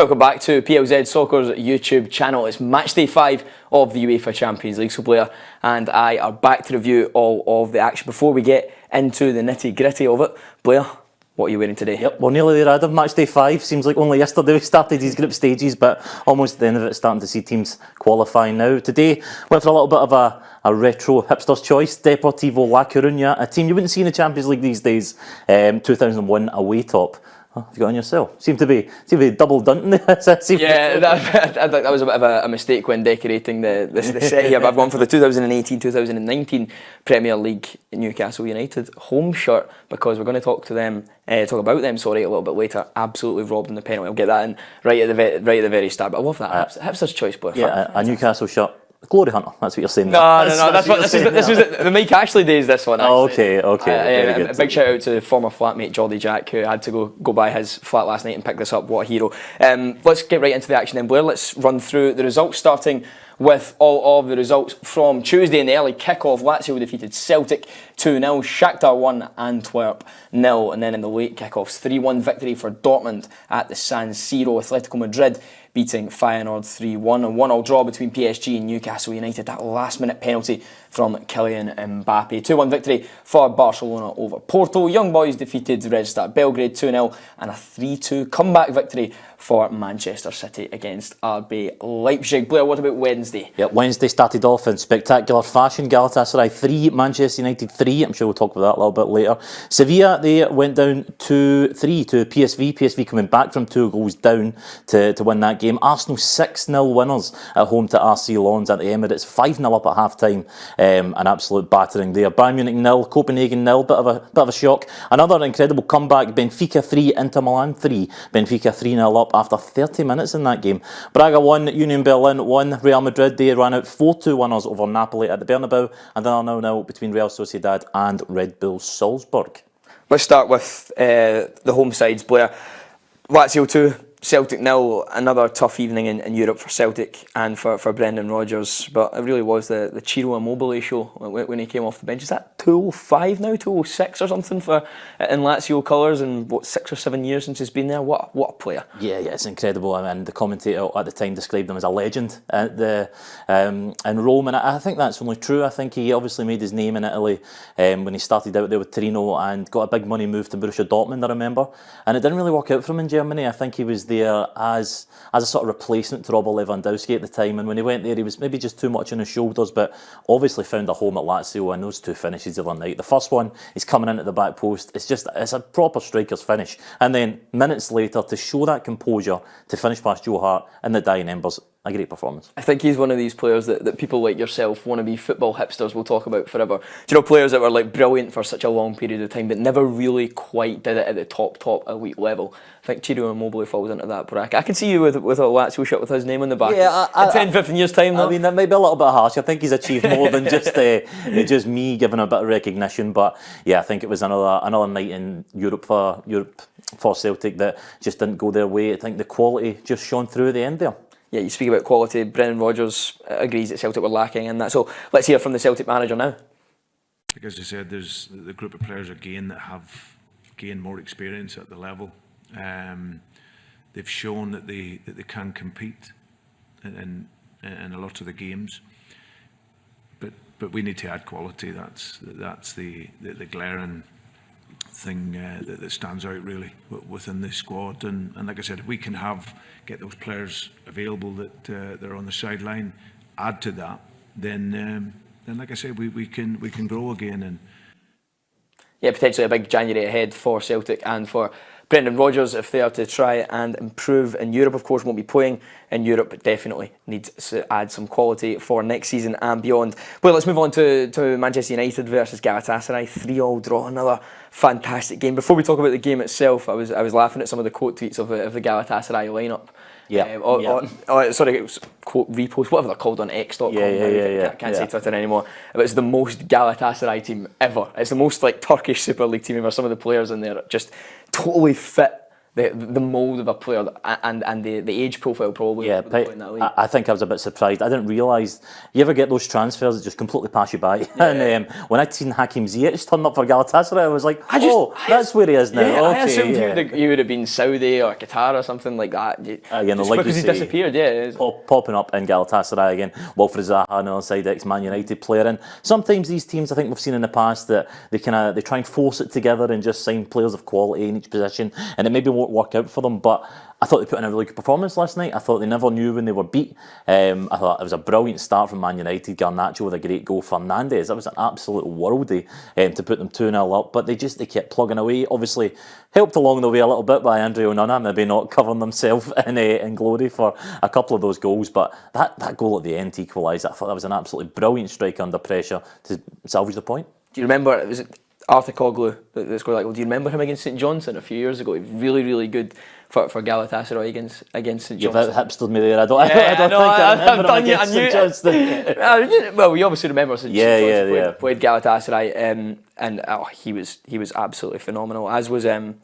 Welcome back to PLZ Soccer's YouTube channel. It's match day 5 of the UEFA Champions League. So Blair and I are back to review all of the action. Before we get into the nitty gritty of it, Blair, what are you wearing today? Yep, we're nearly there, Adam. Match day 5. Seems like only yesterday we started these group stages, but almost at the end of it, starting to see teams qualifying now. Today, went for a little bit of a retro hipster's choice. Deportivo La Coruña, a team you wouldn't see in the Champions League these days. 2001 away top. Oh, have you got on yourself? Seem to be double dunting there. I think that was a bit of a mistake when decorating the set here. But I've gone for the 2018-2019 Premier League Newcastle United home shirt because we're going to talk about them. Sorry, a little bit later. Absolutely robbed in the penalty. I'll get that in right at the very start. But I love that hipster's choice, Blair. Yeah, a Newcastle shirt. Glory hunter, that's what you're saying. No. This was the Mike Ashley days. This one. Actually. Oh, okay. A big shout out to former flatmate Geordie Jack, who had to go by his flat last night and pick this up. What a hero! Let's get right into the action then, Blair. Let's run through the results, starting with all of the results from Tuesday in the early kick-off. Lazio defeated Celtic 2-0, Shakhtar 1, Antwerp 0, and then in the late kick-offs, 3-1 victory for Dortmund at the San Siro. Atletico Madrid beating Feyenoord 3-1, a 1-1 draw between PSG and Newcastle United. That last-minute penalty from Kylian Mbappe. 2-1 victory for Barcelona over Porto. Young Boys defeated Red Star Belgrade 2-0, and a 3-2 comeback victory for Manchester City against RB Leipzig. Blair, what about Wednesday? Yep, Wednesday started off in spectacular fashion. Galatasaray 3, Manchester United 3. I'm sure we'll talk about that a little bit later. Sevilla, they went down 2-3 to PSV. PSV coming back from 2 goals down to win that game. Arsenal 6-0 winners at home to RC Lens at the Emirates. 5-0 up at half-time. An absolute battering there. Bayern Munich 0, Copenhagen 0. Bit of a shock. Another incredible comeback. Benfica 3, Inter Milan 3. Benfica 3-0 up after 30 minutes in that game. Braga 1, Union Berlin 1. Real Madrid, they ran out 4-2 winners over Napoli at the Bernabeu, and then 0-0 between Real Sociedad and Red Bull Salzburg. Let's start with the home sides, Blair. Lazio 2, Celtic 0. Another tough evening in Europe for Celtic and for Brendan Rodgers, but it really was the Siro Immobile show when he came off the bench. Is that 205 now, 206 or something in Lazio colours, and 6 or 7 years since he's been there? What a player! Yeah, it's incredible. I mean, the commentator at the time described him as a legend in Rome, and I think that's only true. I think he obviously made his name in Italy when he started out there with Torino and got a big money move to Borussia Dortmund, I remember, and it didn't really work out for him in Germany. I think he was there as a sort of replacement to Robert Lewandowski at the time, and when he went there he was maybe just too much on his shoulders, but obviously found a home at Lazio, and those 2 finishes the other night. The first one, he's coming in at the back post, it's a proper striker's finish, and then minutes later to show that composure to finish past Joe Hart in the dying embers. A great performance. I think he's one of these players that people like yourself, wannabe football hipsters, will talk about forever. Do you know, players that were like brilliant for such a long period of time but never really quite did it at the top elite level? I think Siro Immobile falls into that bracket. I can see you with a Lazio shirt with his name on the back. Yeah, in 10, 15 years time though. I mean, that may be a little bit harsh. I think he's achieved more than just me giving a bit of recognition, but yeah, I think it was another night in Europe for Celtic that just didn't go their way. I think the quality just shone through at the end there. Yeah, you speak about quality. Brendan Rodgers agrees that Celtic were lacking in that. So let's hear from the Celtic manager now. Like as I said, there's the group of players again that have gained more experience at the level. They've shown that they can compete in a lot of the games, but we need to add quality. That's the glaring thing that stands out really within this squad, and like I said, if we can get those players available that are on the sideline, add to that, then like I said, we can grow again. And yeah, potentially a big January ahead for Celtic and for Brendan Rodgers if they are to try and improve in Europe. Of course, won't be playing in Europe, but definitely needs to add some quality for next season and beyond. Well, let's move on to Manchester United versus Galatasaray. 3-3 draw, another fantastic game. Before we talk about the game itself, I was laughing at some of the quote tweets of the Galatasaray lineup. Quote repost, whatever they're called on X.com. Can't say Twitter anymore. But it's the most Galatasaray team ever. It's the most like Turkish Super League team ever. Some of the players in there are just totally fit the mould of a player and the age profile probably. Yeah, I think I was a bit surprised. I didn't realise. You ever get those transfers that just completely pass you by? Yeah. And when I'd seen Hakim Ziyech turn up for Galatasaray, I was like, that's where he is now. Yeah, okay, I assumed he would have been Saudi or Qatar or something like that. Again, just like because you he say, disappeared, popping up in Galatasaray again. Wilfried Zaha on the other side, ex-Man United player. And sometimes these teams, I think we've seen in the past, that they try and force it together and just sign players of quality in each position, and it maybe won't work out for them. But I thought they put in a really good performance last night. I thought they never knew when they were beat. I thought it was a brilliant start from Man United. Garnacho with a great goal. Fernandes, that was an absolute worldie to put them 2-0 up. But they kept plugging away. Obviously, helped along the way a little bit by Andre Onana, maybe not covering themselves in glory for a couple of those goals. But that goal at the end to equalise, I thought that was an absolutely brilliant strike under pressure to salvage the point. Do you remember, was it Arthur Koglu that scored that goal? Do you remember him against St Johnstone a few years ago? He was really, really good for Galatasaray against St Johnstone. You've hipstered me there. I don't think I remember him against St Johnstone. Well, you obviously remember St Johnstone played Galatasaray, and he was absolutely phenomenal. As was I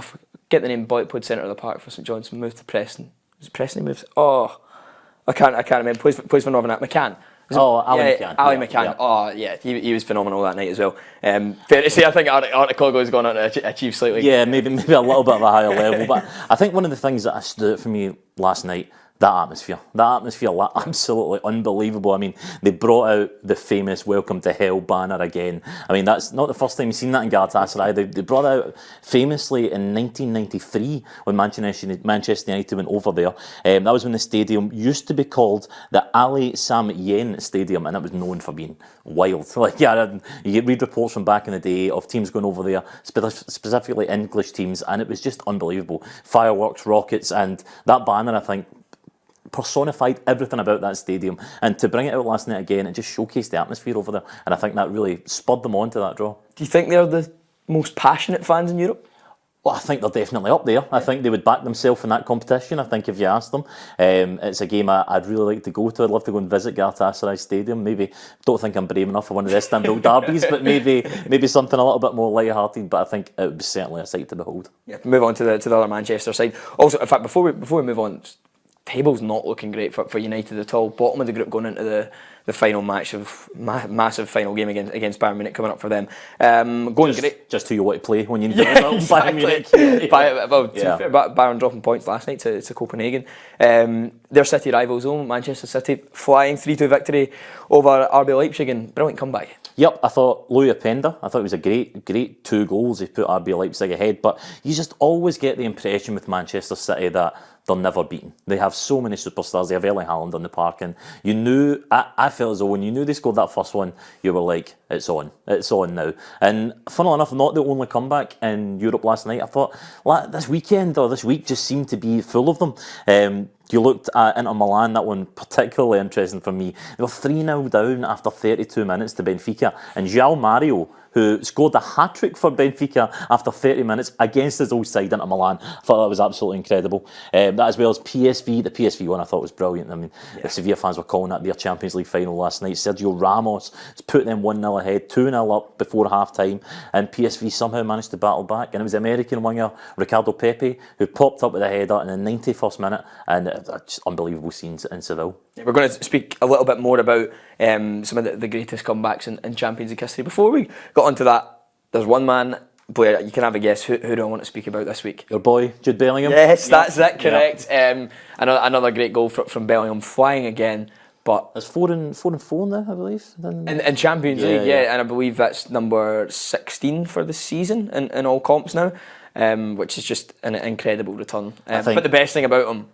forget the name. Boy, played centre of the park for St Johnstone. Moved to Preston. Was it Preston? He moved. I can't remember. Plays for Northern McCann. Ali McCann. Ali McCann. Yeah. Oh, yeah, he was phenomenal that night as well. Fair to say, I think Arthur Koglu's gone on to achieve slightly. Yeah, maybe a little bit of a higher level. But I think one of the things that stood out for me last night, that atmosphere, absolutely unbelievable. I mean, they brought out the famous "Welcome to Hell" banner again. I mean, that's not the first time you've seen that in Galatasaray. They brought it out famously in 1993 when Manchester United went over there. That was when the stadium used to be called the Ali Sami Yen Stadium, and it was known for being wild. You read reports from back in the day of teams going over there, specifically English teams, and it was just unbelievable. Fireworks, rockets, and that banner, I think, personified everything about that stadium, and to bring it out last night again, it just showcased the atmosphere over there, and I think that really spurred them on to that draw. Do you think they're the most passionate fans in Europe? Well, I think they're definitely up there. I think they would back themselves in that competition. I think if you ask them, it's a game I'd really like to go to. I'd love to go and visit Galatasaray Stadium. Maybe, don't think I'm brave enough for one of the Istanbul derbies, but maybe something a little bit more light-hearted. But I think it would be certainly a sight to behold. Yeah, move on to the other Manchester side. Also, in fact, before we move on, table's not looking great for United at all. Bottom of the group going into the final match of massive final game against Bayern Munich coming up for them. Great. Just who you want to play when you need Bayern Munich. Bayern dropping points last night to Copenhagen. Their city rivals, Manchester City, flying 3-2 victory over RB Leipzig, and brilliant comeback. Yep, I thought Louis Openda, it was a great 2 goals. He put RB Leipzig ahead, but you just always get the impression with Manchester City that they're never beaten. They have so many superstars. They have Erling Haaland on the park, and you knew, I felt as though when you knew they scored that first one, you were like, it's on now. And funnily enough, not the only comeback in Europe last night. I thought this week just seemed to be full of them. You looked at Inter Milan, that one particularly interesting for me. They were 3-0 down after 32 minutes to Benfica, and João Mario, who scored a hat-trick for Benfica after 30 minutes against his old side, Inter Milan. I thought that was absolutely incredible. That as well as PSV. The PSV one I thought was brilliant. I mean, the Sevilla fans were calling that their Champions League final last night. Sergio Ramos put them 1-0 ahead, 2-0 up before half-time, and PSV somehow managed to battle back. And it was the American winger, Ricardo Pepe, who popped up with a header in the 91st minute, and just unbelievable scenes in Seville. We're going to speak a little bit more about some of the greatest comebacks in Champions League history. Before we got onto that, there's one man, Blair, you can have a guess. Who do I want to speak about this week? Your boy, Jude Bellingham? Yes, that's it, correct. Another great goal from Bellingham, flying again. But it's 4 and 4 now, I believe. In Champions League, and I believe that's number 16 for the season in all comps now, which is just an incredible return. But the best thing about him,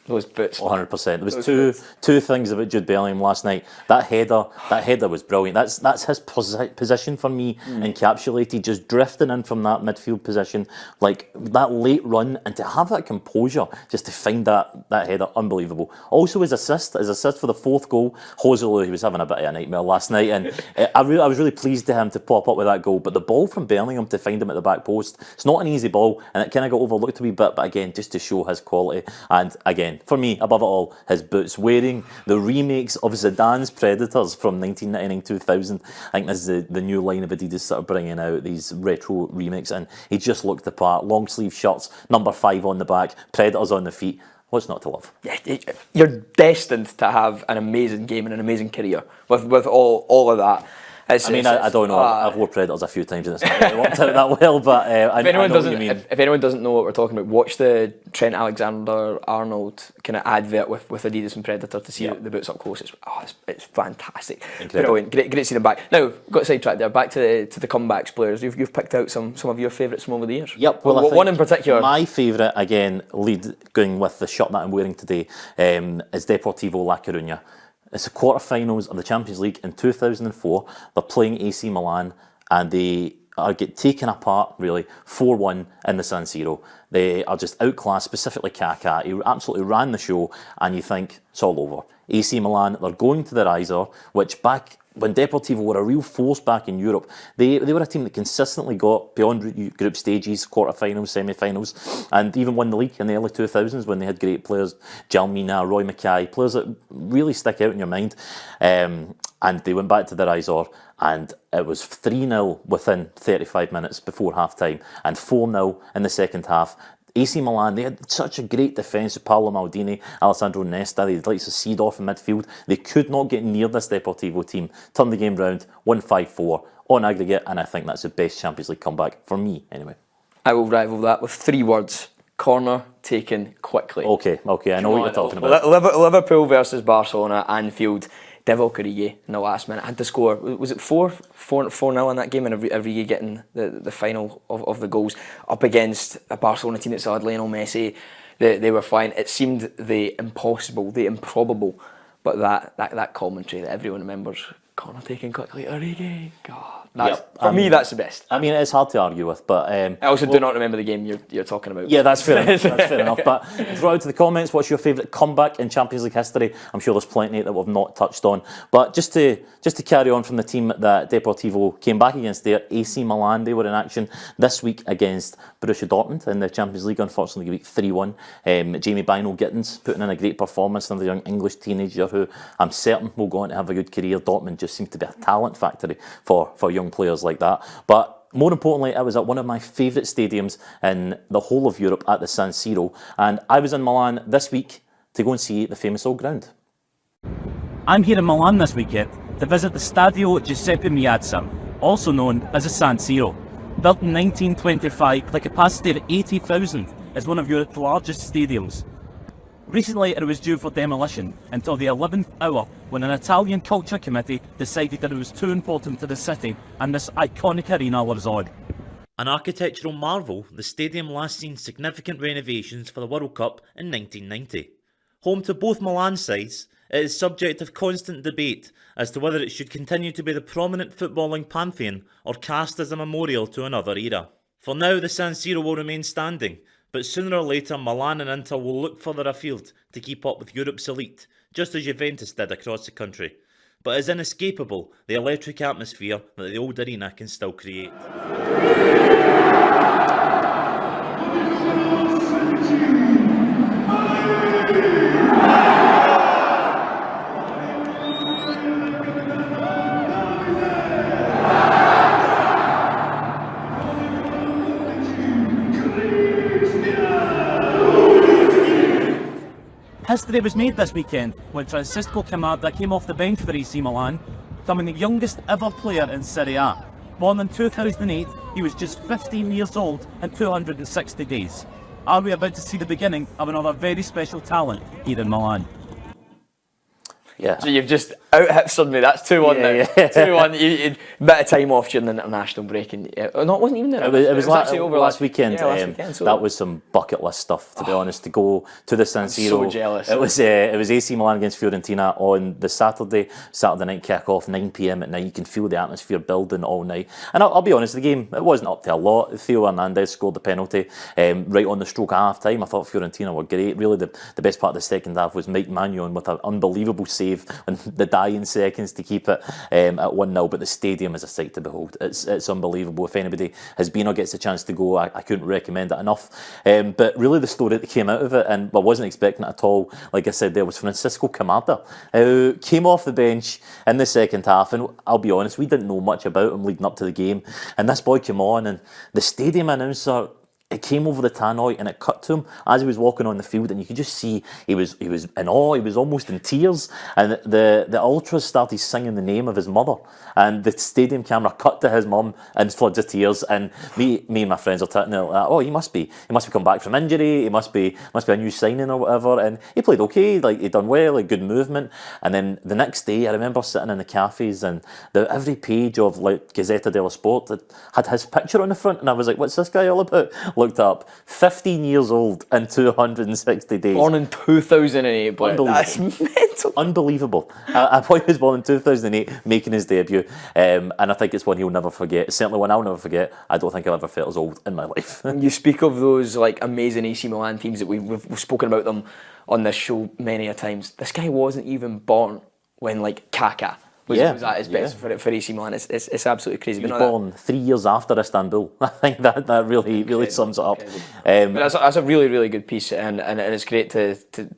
those boots. 100%. There was two things about Jude Bellingham last night. That header was brilliant. That's his position for me, encapsulated, just drifting in from that midfield position, like that late run, and to have that composure, just to find that header, unbelievable. Also his assist for the 4th goal. Joselu, he was having a bit of a nightmare last night, and I was really pleased to him to pop up with that goal. But the ball from Bellingham to find him at the back post, it's not an easy ball, and it kind of got overlooked a wee bit. But again, just to show his quality, and again, again, for me, above it all, his boots. Wearing the remakes of Zidane's Predators from 1999-2000. I think this is the new line of Adidas sort of bringing out these retro remakes, and he just looked the part. Long sleeve shirts, number 5 on the back, Predators on the feet. What's not to love? Yeah, you're destined to have an amazing game and an amazing career with all of that. I don't know. I've wore Predators a few times and it's not really worked out that well, but I know what you mean. If anyone doesn't know what we're talking about, watch the Trent Alexander-Arnold kind of advert with Adidas and Predator to see the boots up close. It's fantastic. Incredible. Brilliant. Great to see them back. Now, got sidetracked there. Back to the comebacks players. You've picked out some of your favourites from over the years. Yep. Well, one in particular. My favourite, again, going with the shirt that I'm wearing today, is Deportivo La Coruña. It's the quarterfinals of the Champions League in 2004. They're playing AC Milan and they get taken apart, really, 4-1 in the San Siro. They are just outclassed, specifically Kaká. He absolutely ran the show, and you think, it's all over. AC Milan, they're going to the riser, which back when Deportivo were a real force back in Europe, they were a team that consistently got beyond group stages, quarterfinals, semi-finals, and even won the league in the early 2000s when they had great players, Jalmina, Roy Mackay, players that really stick out in your mind. And they went back to the riser, and it was 3-0 within 35 minutes before half-time, and 4-0 in the second half. AC Milan, they had such a great defence with Paolo Maldini, Alessandro Nesta, they'd like to seed off in midfield. They could not get near this Deportivo team. Turned the game round, 1-5-4 on aggregate, and I think that's the best Champions League comeback for me, anyway. I will rival that with 3 words. Corner taken quickly. Okay, I know what you're talking about. Liverpool versus Barcelona, Anfield. Divock Origi in the last minute had to score. Was it 4-0 in that game, and Origi getting the final of the goals up against a Barcelona team that still had Lionel Messi. They were fine. It seemed the impossible, the improbable, but that commentary that everyone remembers. Corner taken quickly, Origi. God, for me, that's the best. I mean, it's hard to argue with, but I also do not remember the game you're talking about. Yeah, that's fair enough. That's fair enough. But throw out to the comments, what's your favourite comeback in Champions League history? I'm sure there's plenty that we've not touched on. But just to carry on from the team that Deportivo came back against there, AC Milan, they were in action this week against Borussia Dortmund in the Champions League. Unfortunately, beat 3-1. Jamie Bino-Gittins putting in a great performance, another young English teenager who I'm certain will go on to have a good career. Dortmund just seems to be a talent factory for young players like that. But more importantly, I was at one of my favourite stadiums in the whole of Europe at the San Siro, and I was in Milan this week to go and see the famous old ground. I'm here in Milan this weekend to visit the Stadio Giuseppe Meazza, also known as the San Siro. Built in 1925 with a capacity of 80,000, it's one of Europe's largest stadiums. Recently it was due for demolition until the 11th hour when an Italian culture committee decided that it was too important to the city and this iconic arena was on. An architectural marvel, the stadium last seen significant renovations for the World Cup in 1990. Home to both Milan sides, it is subject of constant debate as to whether it should continue to be the prominent footballing pantheon or cast as a memorial to another era. For now, the San Siro will remain standing, but sooner or later Milan and Inter will look further afield to keep up with Europe's elite, just as Juventus did across the country. But it's inescapable, the electric atmosphere that the old arena can still create. History was made this weekend when Francesco Camarda came off the bench for AC Milan, becoming the youngest ever player in Serie A. Born in 2008, he was just 15 years old and 260 days. Are we about to see the beginning of another very special talent here in Milan? Yeah. So you've just out-hipstered me. That's 2-1 now. Yeah. 2-1. You bit of time off during the international break. And, no, it wasn't even there. It was actually over last weekend. Yeah, last weekend. So that was some bucket list stuff, to be honest. To go to the San Siro. so jealous. It was AC Milan against Fiorentina on the Saturday night kick-off, 9 p.m. at night. You can feel the atmosphere building all night. And I'll be honest, the game, it wasn't up to a lot. Theo Hernandez scored the penalty right on the stroke of half-time. I thought Fiorentina were great. Really, the best part of the second half was Mike Magnon with an unbelievable save when the dying seconds to keep it at 1-0. But the stadium is a sight to behold. It's unbelievable. If anybody has been or gets a chance to go, I couldn't recommend it enough. But really the story that came out of it, and I wasn't expecting it at all, like I said, there was Francesco Camarda, who came off the bench in the second half, and I'll be honest, we didn't know much about him leading up to the game, and this boy came on, and the stadium announcer, it came over the tannoy and it cut to him as he was walking on the field, and you could just see he was in awe, he was almost in tears, and the ultras started singing the name of his mother, and the stadium camera cut to his mum and floods of tears, and me and my friends are talking like, oh, he must be come back from injury, he must be a new signing or whatever, and he played okay, like he'd done well, like good movement. And then the next day I remember sitting in the cafes, and every page of like Gazzetta dello Sport had his picture on the front, and I was like, what's this guy all about? Looked up, 15 years old in 260 days. Born in 2008, but that's mental. Unbelievable. A boy who was born in 2008 making his debut, and I think it's one he'll never forget. Certainly one I'll never forget. I don't think I've ever felt as old in my life. You speak of those like amazing AC Milan teams that we've spoken about them on this show many a times. This guy wasn't even born when like Kaká was at his best for AC Milan. It's absolutely crazy. He was born 3 years after Istanbul. I think that really sums it up. But that's a really, really good piece, and it's great to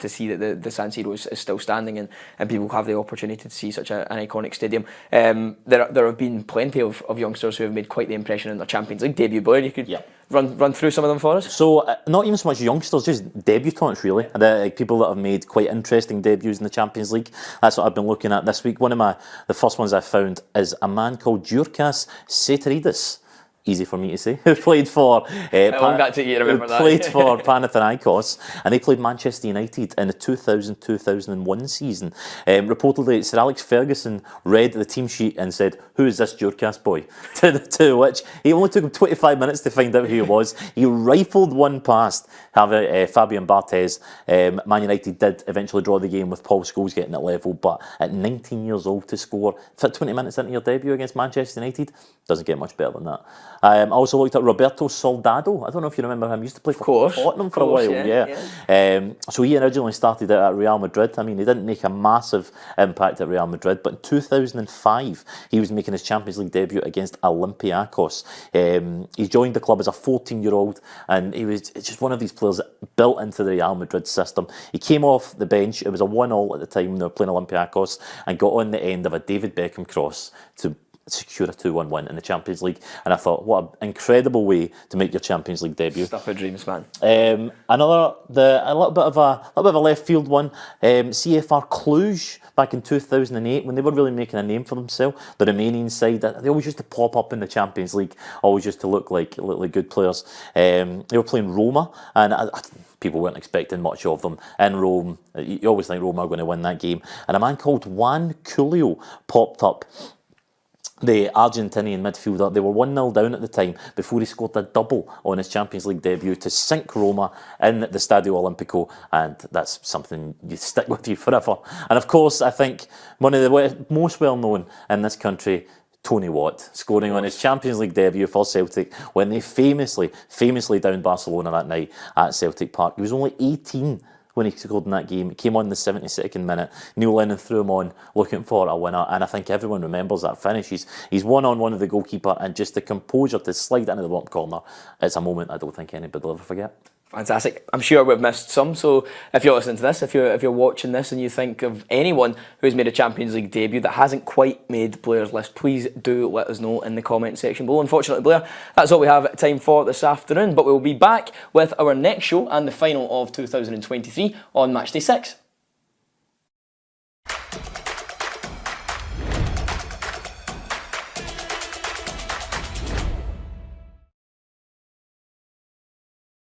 see that the San Siro is still standing, and people have the opportunity to see such an iconic stadium. There have been plenty of youngsters who have made quite the impression in their Champions League debut. Blair, you could run through some of them for us? So, not even so much youngsters, just debutants really. People that have made quite interesting debuts in the Champions League. That's what I've been looking at this week. One of the first ones I found is a man called Djurkas Seteridis. Easy for me to say. Who played for Panathinaikos, and they played Manchester United in the 2000-2001 season. Reportedly, Sir Alex Ferguson read the team sheet and said, "Who is this Djurkas boy?" to which he only took him 25 minutes to find out who he was. He rifled one past Fabian Barthez. Man United did eventually draw the game with Paul Scholes getting it level, but at 19 years old to score 20 minutes into your debut against Manchester United doesn't get much better than that. I also looked at Roberto Soldado. I don't know if you remember him. He used to play for Tottenham for a while. So he originally started out at Real Madrid. I mean, he didn't make a massive impact at Real Madrid, but in 2005 he was making his Champions League debut against Olympiacos. He joined the club as a 14-year-old, and he was just one of these players built into the Real Madrid system. He came off the bench. It was a 1-1 at the time when they were playing Olympiacos, and got on the end of a David Beckham cross to secure a 2-1 win in the Champions League. And I thought, what an incredible way to make your Champions League debut. Stuff of dreams, man. A little bit of a left field one. CFR Cluj back in 2008, when they were really making a name for themselves, the Romanian side, they always used to pop up in the Champions League, always used to look like good players. They were playing Roma, and people weren't expecting much of them in Rome. You always think Roma are going to win that game. And a man called Juan Culio popped up, the Argentinian midfielder. They were 1-0 down at the time before he scored a double on his Champions League debut to sink Roma in the Stadio Olimpico, and that's something you stick with you forever. And of course, I think one of the most well known in this country, Tony Watt, scoring on his Champions League debut for Celtic when they famously downed Barcelona that night at Celtic Park. He was only 18 when he scored in that game. It came on the 72nd minute. Neil Lennon threw him on looking for a winner, and I think everyone remembers that finish. He's one-on-one with the goalkeeper, and just the composure to slide into the bottom corner. It's a moment I don't think anybody will ever forget. Fantastic. I'm sure we've missed some, so if you're listening to this, if you're watching this and you think of anyone who's made a Champions League debut that hasn't quite made Blair's list, please do let us know in the comment section below. Unfortunately, Blair, that's all we have time for this afternoon, but we'll be back with our next show and the final of 2023 on Matchday 6.